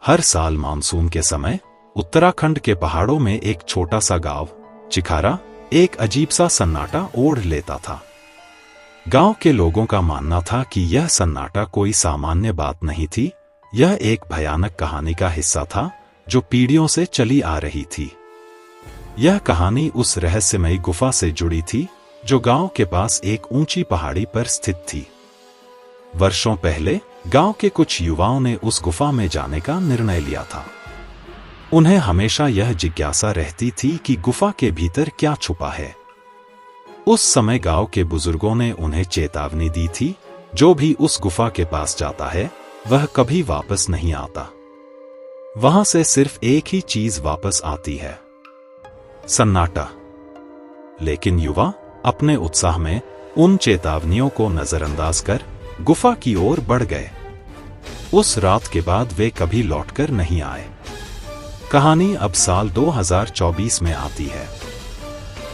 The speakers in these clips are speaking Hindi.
हर साल मानसून के समय उत्तराखंड के पहाड़ों में एक छोटा सा गांव चिखारा एक अजीब सा सन्नाटा ओढ़ लेता था। गांव के लोगों का मानना था कि यह सन्नाटा कोई सामान्य बात नहीं थी, यह एक भयानक कहानी का हिस्सा था जो पीढ़ियों से चली आ रही थी। यह कहानी उस रहस्यमयी गुफा से जुड़ी थी जो गांव के पास एक ऊंची पहाड़ी पर स्थित थी। वर्षों पहले गांव के कुछ युवाओं ने उस गुफा में जाने का निर्णय लिया था। उन्हें हमेशा यह जिज्ञासा रहती थी कि गुफा के भीतर क्या छुपा है। उस समय गांव के बुजुर्गों ने उन्हें चेतावनी दी थी, जो भी उस गुफा के पास जाता है वह कभी वापस नहीं आता। वहां से सिर्फ एक ही चीज वापस आती है, सन्नाटा। लेकिन युवा अपने उत्साह में उन चेतावनियों को नजरअंदाज कर गुफा की ओर बढ़ गए। उस रात के बाद वे कभी लौटकर नहीं आए। कहानी अब साल 2024 में आती है।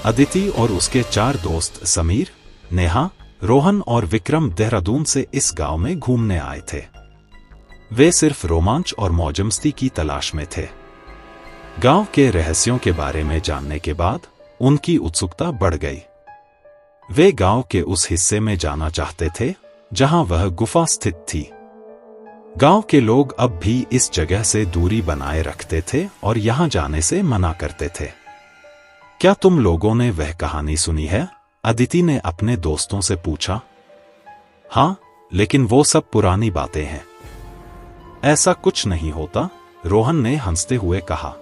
अदिति और उसके 4 दोस्त समीर, नेहा, रोहन और विक्रम देहरादून से इस गांव में घूमने आए थे। वे सिर्फ रोमांच और मौजमस्ती की तलाश में थे। गांव के रहस्यों के बारे में जानने के बाद उनकी उत्सुकता बढ़ गई। वे गांव के उस हिस्से में जाना चाहते थे जहां वह गुफा स्थित थी। गांव के लोग अब भी इस जगह से दूरी बनाए रखते थे और यहां जाने से मना करते थे। क्या तुम लोगों ने वह कहानी सुनी है? अदिति ने अपने दोस्तों से पूछा। हाँ, लेकिन वो सब पुरानी बातें हैं। ऐसा कुछ नहीं होता, रोहन ने हंसते हुए कहा।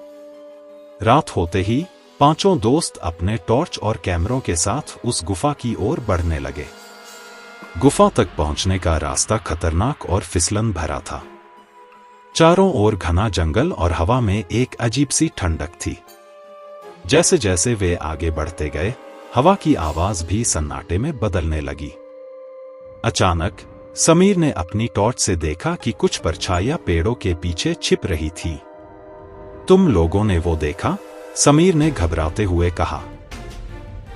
रात होते ही 5 दोस्त अपने टॉर्च और कैमरों के साथ उस गुफा की ओर बढ़ने लगे। गुफा तक पहुंचने का रास्ता खतरनाक और फिसलन भरा था। चारों ओर घना जंगल और हवा में एक अजीब सी ठंडक थी। जैसे जैसे वे आगे बढ़ते गए, हवा की आवाज भी सन्नाटे में बदलने लगी। अचानक समीर ने अपनी टॉर्च से देखा कि कुछ परछाइयां पेड़ों के पीछे छिप रही थी। तुम लोगों ने वो देखा? समीर ने घबराते हुए कहा।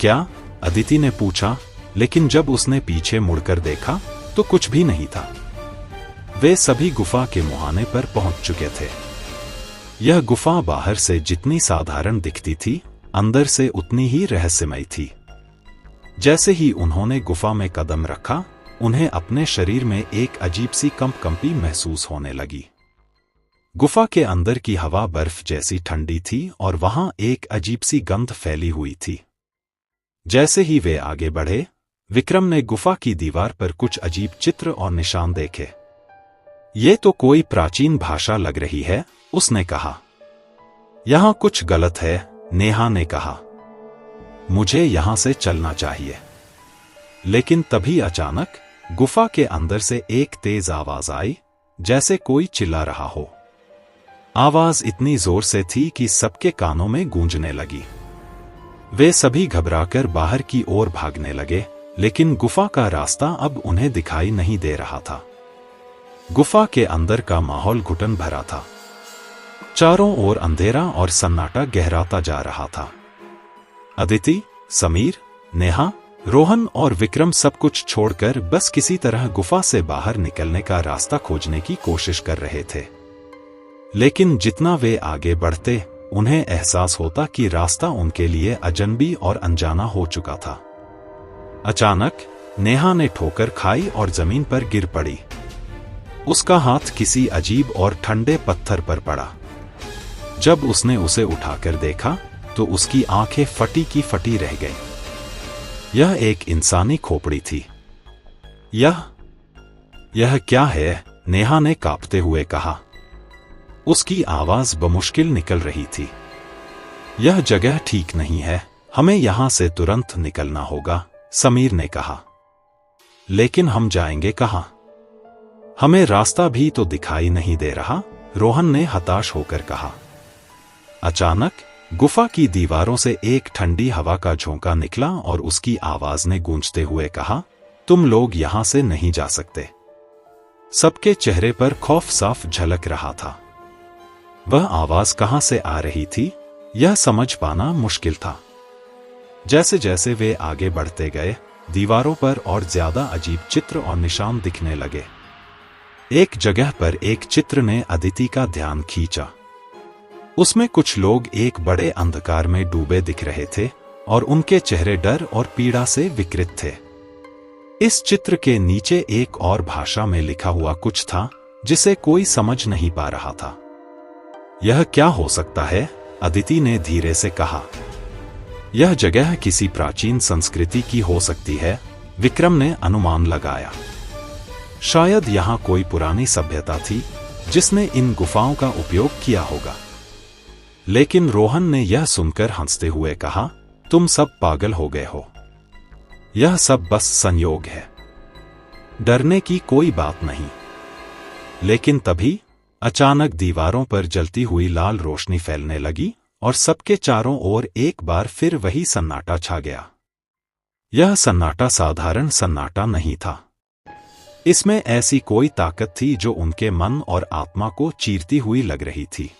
क्या? अदिति ने पूछा, लेकिन जब उसने पीछे मुड़कर देखा तो कुछ भी नहीं था। वे सभी गुफा के मुहाने पर पहुंच चुके थे। यह गुफा बाहर से जितनी साधारण दिखती थी, अंदर से उतनी ही रहस्यमयी थी। जैसे ही उन्होंने गुफा में कदम रखा, उन्हें अपने शरीर में एक अजीब सी कंपकंपी महसूस होने लगी। गुफा के अंदर की हवा बर्फ जैसी ठंडी थी और वहां एक अजीब सी गंध फैली हुई थी। जैसे ही वे आगे बढ़े, विक्रम ने गुफा की दीवार पर कुछ अजीब चित्र और निशान देखे। ये तो कोई प्राचीन भाषा लग रही है, उसने कहा। यहां कुछ गलत है, नेहा ने कहा। मुझे यहां से चलना चाहिए। लेकिन तभी अचानक गुफा के अंदर से एक तेज आवाज आई, जैसे कोई चिल्ला रहा हो। आवाज इतनी जोर से थी कि सबके कानों में गूंजने लगी। वे सभी घबराकर बाहर की ओर भागने लगे, लेकिन गुफा का रास्ता अब उन्हें दिखाई नहीं दे रहा था। गुफा के अंदर का माहौल घुटन भरा था। चारों ओर अंधेरा और सन्नाटा गहराता जा रहा था। अदिति, समीर, नेहा, रोहन और विक्रम सब कुछ छोड़कर बस किसी तरह गुफा से बाहर निकलने का रास्ता खोजने की कोशिश कर रहे थे। लेकिन जितना वे आगे बढ़ते, उन्हें एहसास होता कि रास्ता उनके लिए अजनबी और अनजाना हो चुका था। अचानक नेहा ने ठोकर खाई और जमीन पर गिर पड़ी। उसका हाथ किसी अजीब और ठंडे पत्थर पर पड़ा। जब उसने उसे उठाकर देखा तो उसकी आंखें फटी की फटी रह गईं। यह एक इंसानी खोपड़ी थी। यह क्या है? नेहा ने कांपते हुए कहा। उसकी आवाज बमुश्किल निकल रही थी। यह जगह ठीक नहीं है, हमें यहां से तुरंत निकलना होगा, समीर ने कहा। लेकिन हम जाएंगे कहां? हमें रास्ता भी तो दिखाई नहीं दे रहा, रोहन ने हताश होकर कहा। अचानक गुफा की दीवारों से एक ठंडी हवा का झोंका निकला और उसकी आवाज ने गूंजते हुए कहा, तुम लोग यहां से नहीं जा सकते। सबके चेहरे पर खौफ साफ झलक रहा था। वह आवाज कहां से आ रही थी, यह समझ पाना मुश्किल था। जैसे जैसे वे आगे बढ़ते गए, दीवारों पर और ज्यादा अजीब चित्र और निशान दिखने लगे। एक जगह पर एक चित्र ने अदिति का ध्यान खींचा। उसमें कुछ लोग एक बड़े अंधकार में डूबे दिख रहे थे और उनके चेहरे डर और पीड़ा से विकृत थे। इस चित्र के नीचे एक और भाषा में लिखा हुआ कुछ था जिसे कोई समझ नहीं पा रहा था। यह क्या हो सकता है? अदिति ने धीरे से कहा। यह जगह किसी प्राचीन संस्कृति की हो सकती है, विक्रम ने अनुमान लगाया। शायद यहां कोई पुरानी सभ्यता थी जिसने इन गुफाओं का उपयोग किया होगा। लेकिन रोहन ने यह सुनकर हंसते हुए कहा, तुम सब पागल हो गए हो। यह सब बस संयोग है, डरने की कोई बात नहीं। लेकिन तभी अचानक दीवारों पर जलती हुई लाल रोशनी फैलने लगी और सबके चारों ओर एक बार फिर वही सन्नाटा छा गया। यह सन्नाटा साधारण सन्नाटा नहीं था। इसमें ऐसी कोई ताकत थी जो उनके मन और आत्मा को चीरती हुई लग रही थी।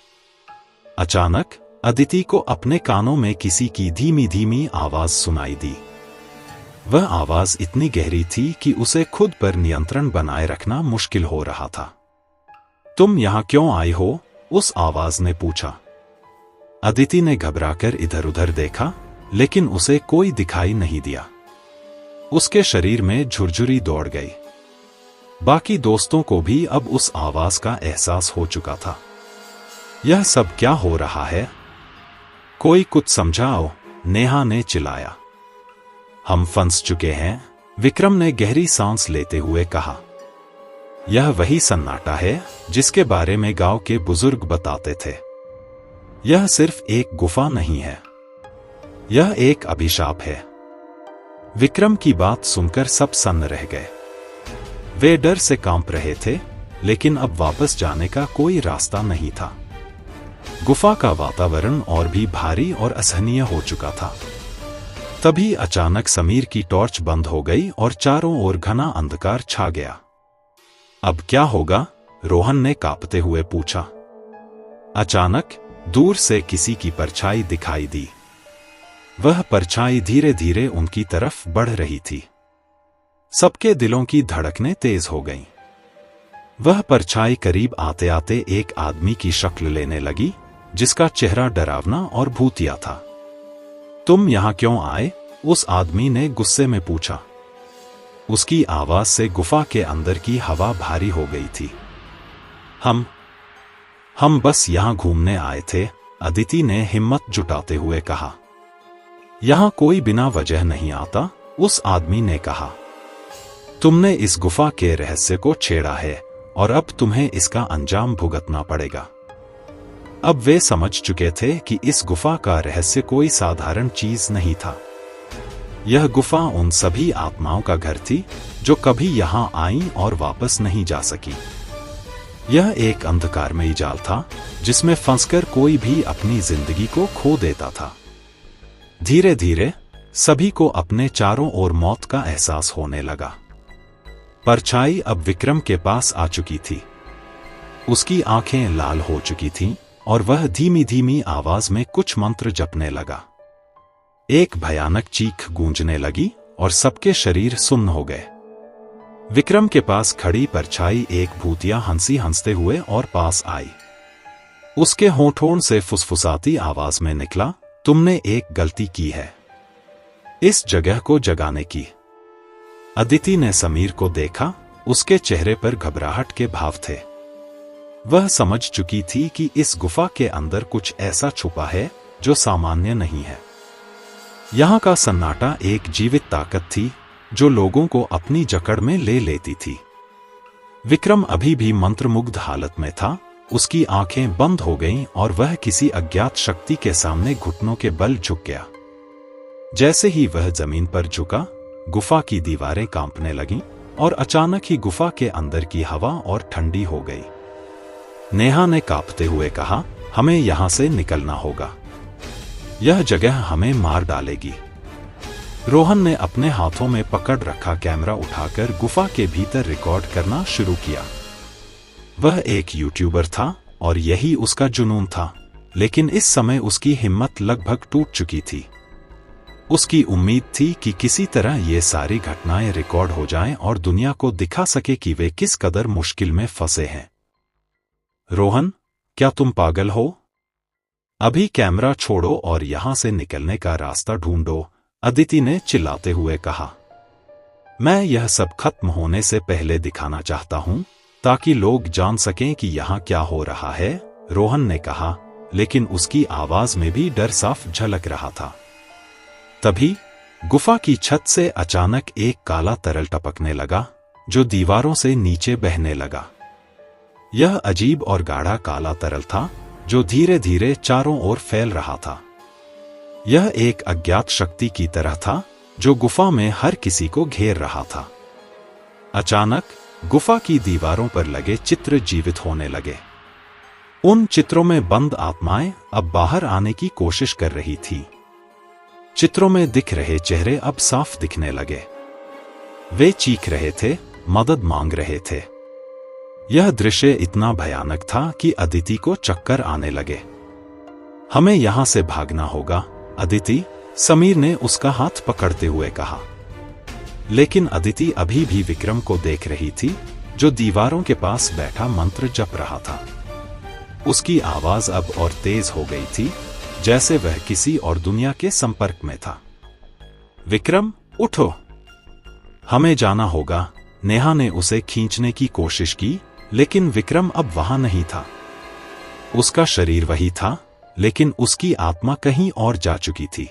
अचानक अदिति को अपने कानों में किसी की धीमी धीमी आवाज सुनाई दी। वह आवाज इतनी गहरी थी कि उसे खुद पर नियंत्रण बनाए रखना मुश्किल हो रहा था। तुम यहां क्यों आई हो? उस आवाज ने पूछा। अदिति ने घबराकर इधर उधर देखा, लेकिन उसे कोई दिखाई नहीं दिया। उसके शरीर में झुरझुरी दौड़ गई। बाकी दोस्तों को भी अब उस आवाज का एहसास हो चुका था। यह सब क्या हो रहा है? कोई कुछ समझाओ, नेहा ने चिल्लाया। हम फंस चुके हैं, विक्रम ने गहरी सांस लेते हुए कहा। यह वही सन्नाटा है जिसके बारे में गांव के बुजुर्ग बताते थे। यह सिर्फ एक गुफा नहीं है, यह एक अभिशाप है। विक्रम की बात सुनकर सब सन्न रह गए। वे डर से कांप रहे थे, लेकिन अब वापस जाने का कोई रास्ता नहीं था। गुफा का वातावरण और भी भारी और असहनीय हो चुका था। तभी अचानक समीर की टॉर्च बंद हो गई और चारों ओर घना अंधकार छा गया। अब क्या होगा? रोहन ने कांपते हुए पूछा। अचानक दूर से किसी की परछाई दिखाई दी। वह परछाई धीरे धीरे उनकी तरफ बढ़ रही थी। सबके दिलों की धड़कनें तेज हो गईं। वह परछाई करीब आते आते एक आदमी की शक्ल लेने लगी, जिसका चेहरा डरावना और भूतिया था। तुम यहां क्यों आए? उस आदमी ने गुस्से में पूछा। उसकी आवाज से गुफा के अंदर की हवा भारी हो गई थी। हम बस यहां घूमने आए थे, अदिति ने हिम्मत जुटाते हुए कहा। यहां कोई बिना वजह नहीं आता, उस आदमी ने कहा। तुमने इस गुफा के रहस्य को छेड़ा है और अब तुम्हें इसका अंजाम भुगतना पड़ेगा। अब वे समझ चुके थे कि इस गुफा का रहस्य कोई साधारण चीज नहीं था। यह गुफा उन सभी आत्माओं का घर थी जो कभी यहां आईं और वापस नहीं जा सकी। यह एक अंधकारमयी जाल था जिसमें फंसकर कोई भी अपनी जिंदगी को खो देता था। धीरे धीरे सभी को अपने चारों ओर मौत का एहसास होने लगा। परछाई अब विक्रम के पास आ चुकी थी। उसकी आंखें लाल हो चुकी थीं और वह धीमी धीमी आवाज में कुछ मंत्र जपने लगा। एक भयानक चीख गूंजने लगी और सबके शरीर सुन्न हो गए। विक्रम के पास खड़ी परछाई एक भूतिया हंसी हंसते हुए और पास आई। उसके होठों से फुसफुसाती आवाज में निकला, तुमने एक गलती की है, इस जगह को जगाने की। अदिति ने समीर को देखा, उसके चेहरे पर घबराहट के भाव थे। वह समझ चुकी थी कि इस गुफा के अंदर कुछ ऐसा छुपा है जो सामान्य नहीं है। यहां का सन्नाटा एक जीवित ताकत थी जो लोगों को अपनी जकड़ में ले लेती थी। विक्रम अभी भी मंत्रमुग्ध हालत में था। उसकी आंखें बंद हो गईं और वह किसी अज्ञात शक्ति के सामने घुटनों के बल झुक गया। जैसे ही वह जमीन पर झुका, गुफा की दीवारें कांपने लगीं और अचानक ही गुफा के अंदर की हवा और ठंडी हो गई। नेहा ने कांपते हुए कहा, हमें यहां से निकलना होगा, यह जगह हमें मार डालेगी। रोहन ने अपने हाथों में पकड़ रखा कैमरा उठाकर गुफा के भीतर रिकॉर्ड करना शुरू किया। वह एक यूट्यूबर था और यही उसका जुनून था, लेकिन इस समय उसकी हिम्मत लगभग टूट चुकी थी। उसकी उम्मीद थी कि किसी तरह ये सारी घटनाएं रिकॉर्ड हो जाएं और दुनिया को दिखा सके कि वे किस कदर मुश्किल में फंसे हैं। रोहन, क्या तुम पागल हो? अभी कैमरा छोड़ो और यहां से निकलने का रास्ता ढूंढो, अदिति ने चिल्लाते हुए कहा। मैं यह सब खत्म होने से पहले दिखाना चाहता हूं, ताकि लोग जान सकें कि यहां क्या हो रहा है, रोहन ने कहा, लेकिन उसकी आवाज में भी डर साफ झलक रहा था। तभी गुफा की छत से अचानक एक काला तरल टपकने लगा, जो दीवारों से नीचे बहने लगा। यह अजीब और गाढ़ा काला तरल था, जो धीरे धीरे चारों ओर फैल रहा था। यह एक अज्ञात शक्ति की तरह था, जो गुफा में हर किसी को घेर रहा था। अचानक गुफा की दीवारों पर लगे चित्र जीवित होने लगे। उन चित्रों में बंद आत्माएं अब बाहर आने की कोशिश कर रही थी। चित्रों में दिख रहे चेहरे अब साफ दिखने लगे। वे चीख रहे थे, मदद मांग रहे थे। यह दृश्य इतना भयानक था कि अदिति को चक्कर आने लगे। हमें यहां से भागना होगा, अदिति, समीर ने उसका हाथ पकड़ते हुए कहा। लेकिन अदिति अभी भी विक्रम को देख रही थी, जो दीवारों के पास बैठा मंत्र जप रहा था। उसकी आवाज अब और तेज हो गई थी, जैसे वह किसी और दुनिया के संपर्क में था। विक्रम, उठो, हमें जाना होगा। नेहा ने उसे खींचने की कोशिश की, लेकिन विक्रम अब वहां नहीं था। उसका शरीर वही था, लेकिन उसकी आत्मा कहीं और जा चुकी थी।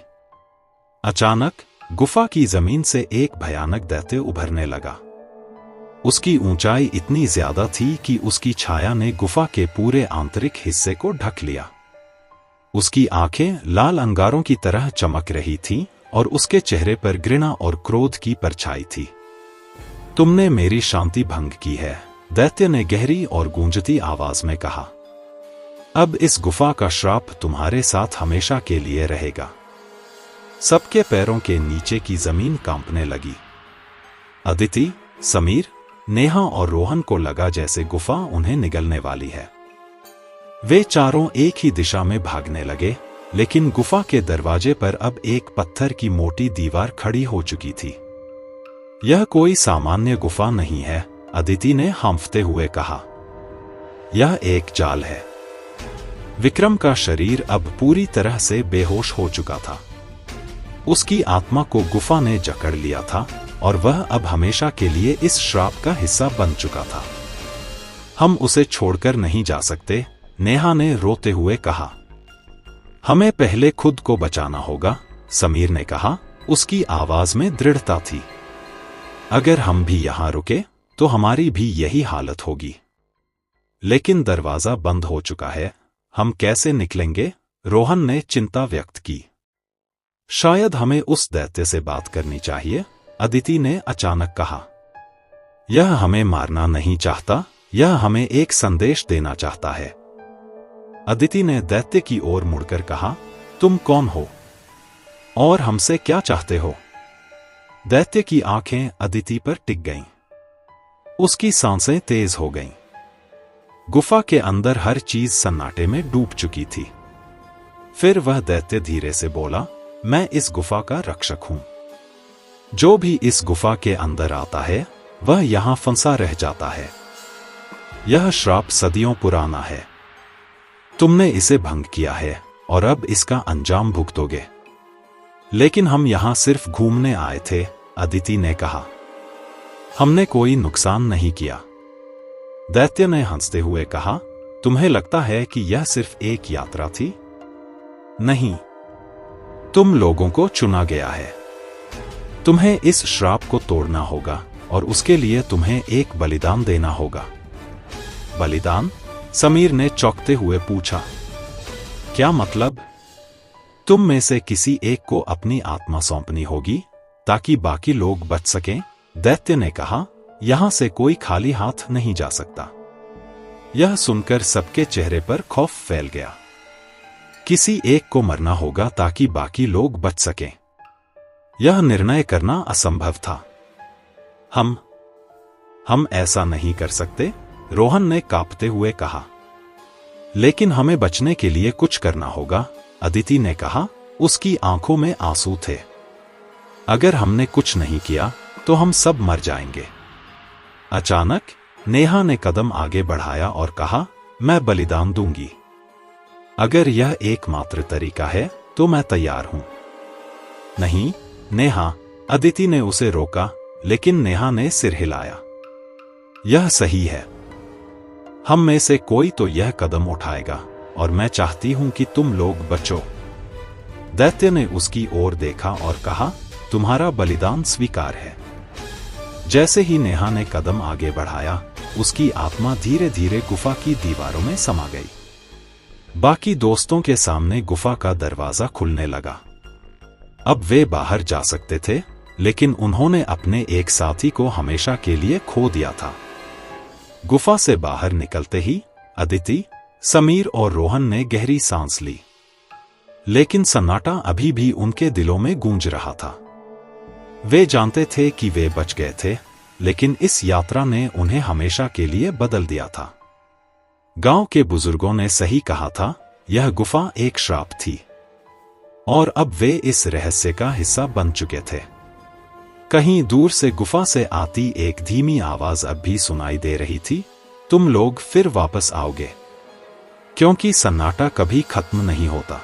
अचानक गुफा की जमीन से एक भयानक दैत्य उभरने लगा। उसकी ऊंचाई इतनी ज्यादा थी कि उसकी छाया ने गुफा के पूरे आंतरिक हिस्से को ढक लिया। उसकी आंखें लाल अंगारों की तरह चमक रही थीं और उसके चेहरे पर घृणा और क्रोध की परछाई थी। तुमने मेरी शांति भंग की है, दैत्य ने गहरी और गूंजती आवाज में कहा। अब इस गुफा का श्राप तुम्हारे साथ हमेशा के लिए रहेगा। सबके पैरों के नीचे की जमीन कांपने लगी। अदिति, समीर, नेहा और रोहन को लगा जैसे गुफा उन्हें निगलने वाली है। वे चारों एक ही दिशा में भागने लगे, लेकिन गुफा के दरवाजे पर अब एक पत्थर की मोटी दीवार खड़ी हो चुकी थी। यह कोई सामान्य गुफा नहीं है, अदिति ने हांफते हुए कहा। यह एक जाल है। विक्रम का शरीर अब पूरी तरह से बेहोश हो चुका था। उसकी आत्मा को गुफा ने जकड़ लिया था और वह अब हमेशा के लिए इस श्राप का हिस्सा बन चुका था। हम उसे छोड़कर नहीं जा सकते, नेहा ने रोते हुए कहा। हमें पहले खुद को बचाना होगा, समीर ने कहा, उसकी आवाज में दृढ़ता थी। अगर हम भी यहां रुके तो हमारी भी यही हालत होगी। लेकिन दरवाजा बंद हो चुका है, हम कैसे निकलेंगे? रोहन ने चिंता व्यक्त की। शायद हमें उस दैत्य से बात करनी चाहिए, अदिति ने अचानक कहा। यह हमें मारना नहीं चाहता, यह हमें एक संदेश देना चाहता है। अदिति ने दैत्य की ओर मुड़कर कहा, तुम कौन हो और हमसे क्या चाहते हो? दैत्य की आंखें अदिति पर टिक गईं। उसकी सांसें तेज हो गईं। गुफा के अंदर हर चीज सन्नाटे में डूब चुकी थी। फिर वह दैत्य धीरे से बोला, मैं इस गुफा का रक्षक हूं। जो भी इस गुफा के अंदर आता है, वह यहां फंसा रह जाता है। यह श्राप सदियों पुराना है। तुमने इसे भंग किया है और अब इसका अंजाम भुगतोगे। लेकिन हम यहां सिर्फ घूमने आए थे, अदिति ने कहा। हमने कोई नुकसान नहीं किया। दैत्य ने हंसते हुए कहा, तुम्हें लगता है कि यह सिर्फ एक यात्रा थी? नहीं, तुम लोगों को चुना गया है। तुम्हें इस श्राप को तोड़ना होगा और उसके लिए तुम्हें एक बलिदान देना होगा। बलिदान? समीर ने चौंकते हुए पूछा। क्या मतलब? तुम में से किसी एक को अपनी आत्मा सौंपनी होगी ताकि बाकी लोग बच सकें, दैत्य ने कहा। यहां से कोई खाली हाथ नहीं जा सकता। यह सुनकर सबके चेहरे पर खौफ फैल गया। किसी एक को मरना होगा ताकि बाकी लोग बच सकें। यह निर्णय करना असंभव था। हम ऐसा नहीं कर सकते, रोहन ने कांपते हुए कहा। लेकिन हमें बचने के लिए कुछ करना होगा, अदिति ने कहा। उसकी आंखों में आंसू थे। अगर हमने कुछ नहीं किया तो हम सब मर जाएंगे। अचानक नेहा ने कदम आगे बढ़ाया और कहा, मैं बलिदान दूंगी। अगर यह एकमात्र तरीका है तो मैं तैयार हूं। नहीं नेहा, अदिति ने उसे रोका, लेकिन नेहा ने सिर हिलाया। यह सही है। हम में से कोई तो यह कदम उठाएगा और मैं चाहती हूं कि तुम लोग बचो। दैत्य ने उसकी ओर देखा और कहा, तुम्हारा बलिदान स्वीकार है। जैसे ही नेहा ने कदम आगे बढ़ाया, उसकी आत्मा धीरे धीरे गुफा की दीवारों में समा गई। बाकी दोस्तों के सामने गुफा का दरवाजा खुलने लगा। अब वे बाहर जा सकते थे, लेकिन उन्होंने अपने एक साथी को हमेशा के लिए खो दिया था। गुफा से बाहर निकलते ही अदिति, समीर और रोहन ने गहरी सांस ली, लेकिन सन्नाटा अभी भी उनके दिलों में गूंज रहा था। वे जानते थे कि वे बच गए थे, लेकिन इस यात्रा ने उन्हें हमेशा के लिए बदल दिया था। गांव के बुजुर्गों ने सही कहा था, यह गुफा एक श्राप थी और अब वे इस रहस्य का हिस्सा बन चुके थे। कहीं दूर से गुफा से आती एक धीमी आवाज अब भी सुनाई दे रही थी, तुम लोग फिर वापस आओगे, क्योंकि सन्नाटा कभी खत्म नहीं होता।